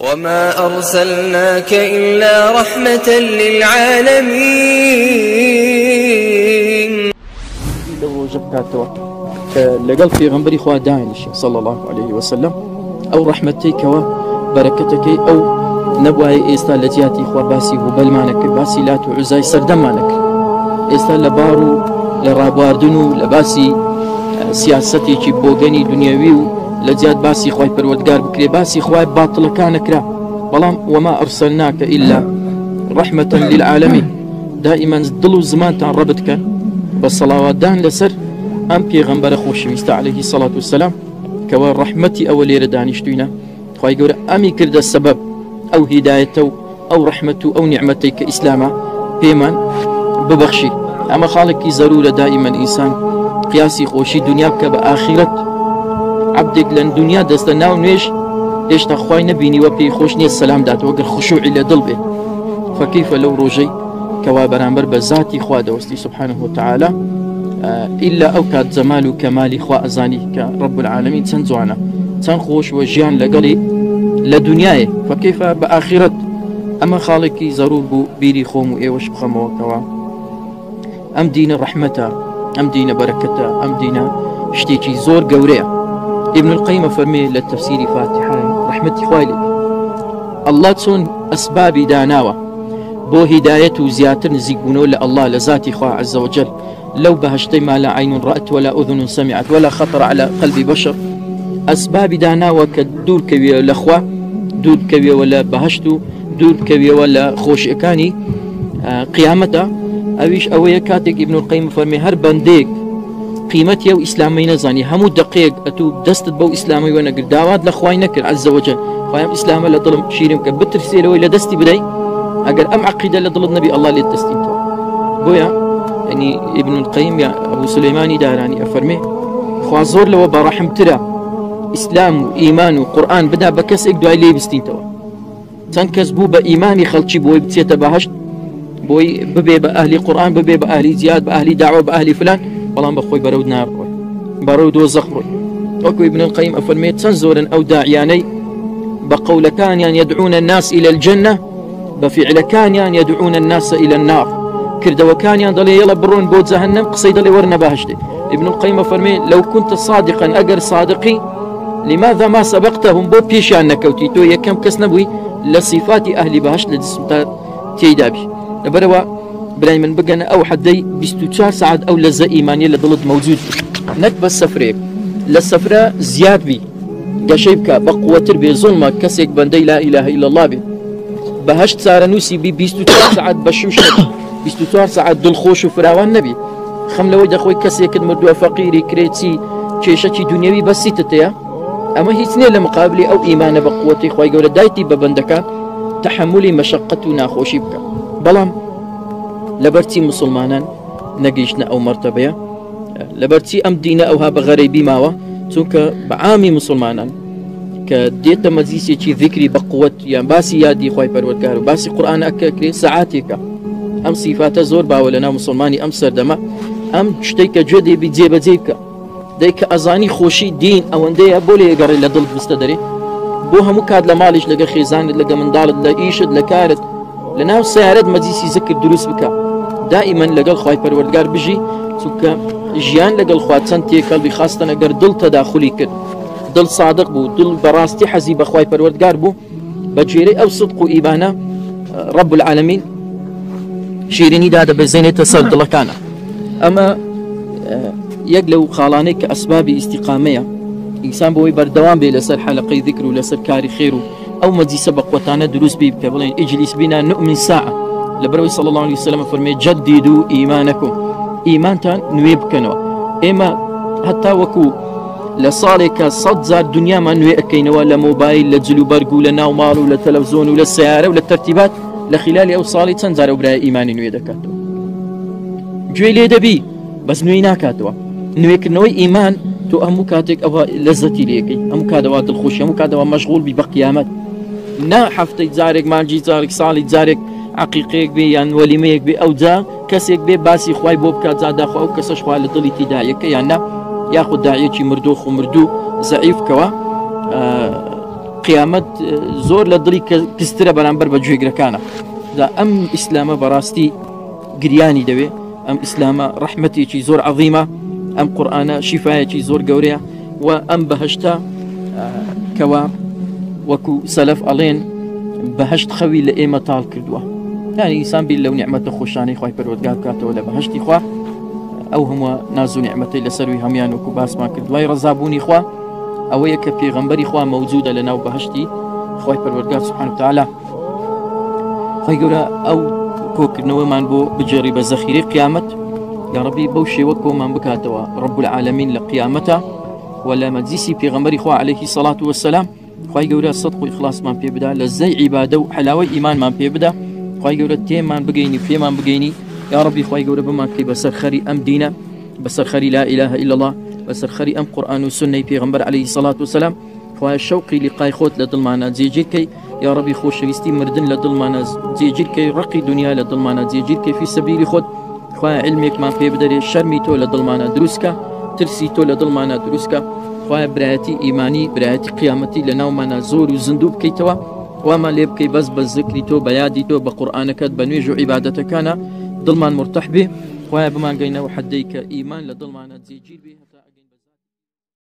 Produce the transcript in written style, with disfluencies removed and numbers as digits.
وما أرسلناك إلا رحمة للعالمين. لقل في غنبري خوا داعش صلى الله عليه وسلم أو رحمتك وبركتك أو نبوي إستا لجياتي خوا باسي وبلمانك باسي لا تعزاي سردمانك إستا لبارو لرابواردنو لباسي سياستي كي بوغني دنيوي لجيات باسي خواي پروردگار بكري باسي خواي باطل كانك را بلام وما أرسلناك إلا رحمة للعالمين. دائما دلو زمان تان ربطك بالصلوات دان لسر أم پیغمبر خوشویست عليه الصلاة والسلام كوا رحمتي أولي ردانشتونا خواهي قول أمي كرد السبب أو هدايته أو رحمته أو نعمته كإسلاما بيمان ببخشي. أما خالقي ضرورة دائما إنسان قياسي خوشي دنياك بآخرت عبدك لن دنيا دستناو نويش إيش نخواي نبيني وبي خوشني السلام دات وقر خشوعي لدلبه. فكيف لو روجي كوا برامبر بذاتي خوا دوستي سبحانه وتعالى إلا أوكاد زمال كمالي خوا أزاني كرب العالمين تنزعنا تنخوش وجيان لقلي لدنياي فكيف بآخرت. أما خالقي ضرور بو بيري خوم وإيوش بخمو كوا أم دين رحمته أم دين بركته أم دين شتيكي زور قوريه. ابن القيم فرمي للتفسير فاتحة رحمتي خوالي الله تسون أسباب داناوة بو هدايته زياتر نزيقونو لله لذاتي خواه عز وجل. لو بهشتي ما لا عين رأت ولا أذن سمعت ولا خطر على قلب بشر أسباب داناوة كدور كوي لأخوة دور كوي ولا بهشتو دور كوي ولا خوش إكاني قيامته أويش أويا كاتك ابن القيم فرمي هر بنديك قيمتي و إسلامي نزاني همو دقيق أتو دست بو إسلامي ونقر داواد لخواي نكر عز وجل خوايم إسلامي لظلم شيرم كبتر سيلوي لدستي بداي أقر أم عقيدة لظلم نبي الله للدستي بويا يعني ابن القيم يا أبو سليماني داراني أفرمي خوا زور لو برحم ترى إسلام وإيمان وقرآن بدا بكسك دعي لي بستين توا تنكسبو بإيماني خلشي بوي بتسيت بهشت بوي ببي بأهلي قرآن ببي بأهلي زياد بأهلي دعوة بأهلي فلان والله بخوي برود نار برود وزخر. وكو ابن القيم أفرمي تنزورا أو داعياني بقول كان يدعون الناس إلى الجنة بفعل كان يدعون الناس إلى النار كرد وكان ينضلي يلا برون بود جهنم قصيد لي ورنا بهشتي. ابن القيم أفرمي لو كنت صادقا أجر صادقي لماذا ما سبقتهم بو بيشان كوتيتو يكم كسنبوي لصفات أهل بهشت لدسمتا تيدابي لبروا براي من بقنا أو حدي 24 ساعة أو لزة إيمانية لضلد موجود نكبة السفريك للسفرة زياد بي قشيبك بقوة تربية ظلمة كسيك بندي لا إله إلا الله بي بهشت سارة نوسي بي 24 ساعة بشوش 24 ساعة دل خوش وفراوان نبي خم لو دخوي كسيك المردوى فقيري كريتي كيشتي دنيوي بس تتيا أما هي سنين لمقابلي أو إيمان بقوتي خواي قولة دايتي ببندك تحملي مشقتنا خوشيبك بلام لبرتي مسلمانا نقيشنا أو مرتبة لبرتي أم دينا أو هاب غريبي ماوا تونك بعامي مسلمانا كديت مزيسي شي ذكري بقوة يعني باسي يادي خواي پروردگار باسي قرآن أكاكري ساعاتك أم صفات زور باولنا مسلماني أم سردما أم شتيك جدي بجيب جيبك ديك أزاني خوشي دين أو انديها بولي يقري لدل بستدري بوها مكاد لمالش لقى خيزان لقى من دالد لإيشد لكارد لناو سيارد مزيسي ذكر دروس بك دائما لقى خواي پروردگار بجي سوكا جيان لقى الخواتسان تيكال بخاصة اگر دل تداخلي كر دل صادق بو دل براستي حزي بخواي پروردگار بو بجيري أو صدق إيبانا رب العالمين شيريني دادا بزينة تصد لكانا. أما يقلو خالاني كأسباب استقامية إنسان بوي بردوان بي لسر حلقي ذكر ولسر كاري خيرو أو مدي سبق وتانا دروس بي بكبلين اجلس بنا نؤمن ساعة لبروي صلى الله عليه وسلم فرمي جددوا إيمانكم إيمانتان نويب كنوا إما حتى وكو لصالك صدزار دنيا ما نوي أكينوا لموبايل لجلو برقو لناومار ولا تلفزيون ولا السيارة ولا الترتيبات لخلال أو صالي تنزار وبرا إيماني نوي دكاتو جوي لي دبي بس نوي ناكاتوا نوي كنوي إيمان تو أمو كاتك أو لذتي ليكي أمو كادوات الخوش أمو كادوا مشغول ببقيامات نا حفتي زارك مالجي زارك صالي زارك عقيقيك بي يعني وليميك بي أو دا كسيك بي باسي خواي بوب كات زادا خوا أو كسش خواي لطلي تداعيك يعني ياخد داعية مردوخ ومردو ضعيف كوا قیامەت زۆر لە دڵی کەسترە بەرامبەر بە گوێگرەکانە دا ئەم ئیسلامە بەڕاستی گریانی دەوێ ئەم ئیسلامە ڕەحمەتێکی زۆر عەظیمە ئەم قورئانە شیفایەکی زۆر گەورەیە و ئەم بەهەشتە کەوا وەکو سەلەف ئەڵێن بەهەشت خەوی لە ئێمە تاڵ کردووە یعنی ئینسان بیر لەو نیعمەتە خۆشانەی خوای پەروەردگار بکاتەوە لە بەهەشتی خوا ئەو هەموو ناز و نیعمەتەی لەسەروی هەمیان وەکو باسمان کرد دوای ڕەزابوونی خوا ئەوەیە کە پێغەمبەری خوا مەوجودە لە ناو بەهەشتی خوای پەروەردگار سوبحانه وتعالى خوای گەورە ئەو کۆکردنەوەمان بۆ بجێڕی بە زەخیرەی قیامەت یا ربی بەو شێوە کۆمان بکاتەوە رب العالمین لە قیامەتە و لە مەجلیسی پێغەمبەری خوا عەلەیهی سەڵات وەسەلام خوای گەورە صدق و ئیخلاسمان پێ بدا لە زەی عیبادە و حەلاوەی ئیمانمان پێ بدا خوای گەورە تێمان بگەینی پێمان بگەینی یا ربی خوای گەورە بمانکەی بەسەرخەری ئەم دینە بەسەرخەری لا إله إلا الله بەسەرخەری ئەم قورئان و سنەی پێغەمبەر عەلەیهی سەڵات وەسەلام خوای شەوقی لیقای خۆت لە دڵمانە جێگیرکەی یا ربی خۆشەویستی مردن لە دڵمانە جێگیرکەی ڕقی دنیا لە دڵمانە جێگیرکەی فی سەبیلی خۆت خوای علمێکمان پێ بدەرێ شەرمی تۆ لە دڵمانە دروستکە ترسی تۆ لە دڵمانە دروستکە خوای برایەتی ئیمانی برایەتی قیامەتی لە ناومانە زۆر و زندوو بکەیتەوە وامان لێ بکەی بەس بە ذکری تۆ بە یادی تۆ بە قورئانەکەت بە نوێژ و عیبادەتەکانە دڵمان مرتەح بێ خوای بمانگەینەوە حەدەی کە ئیمان لە دڵمانە جێگیر بێ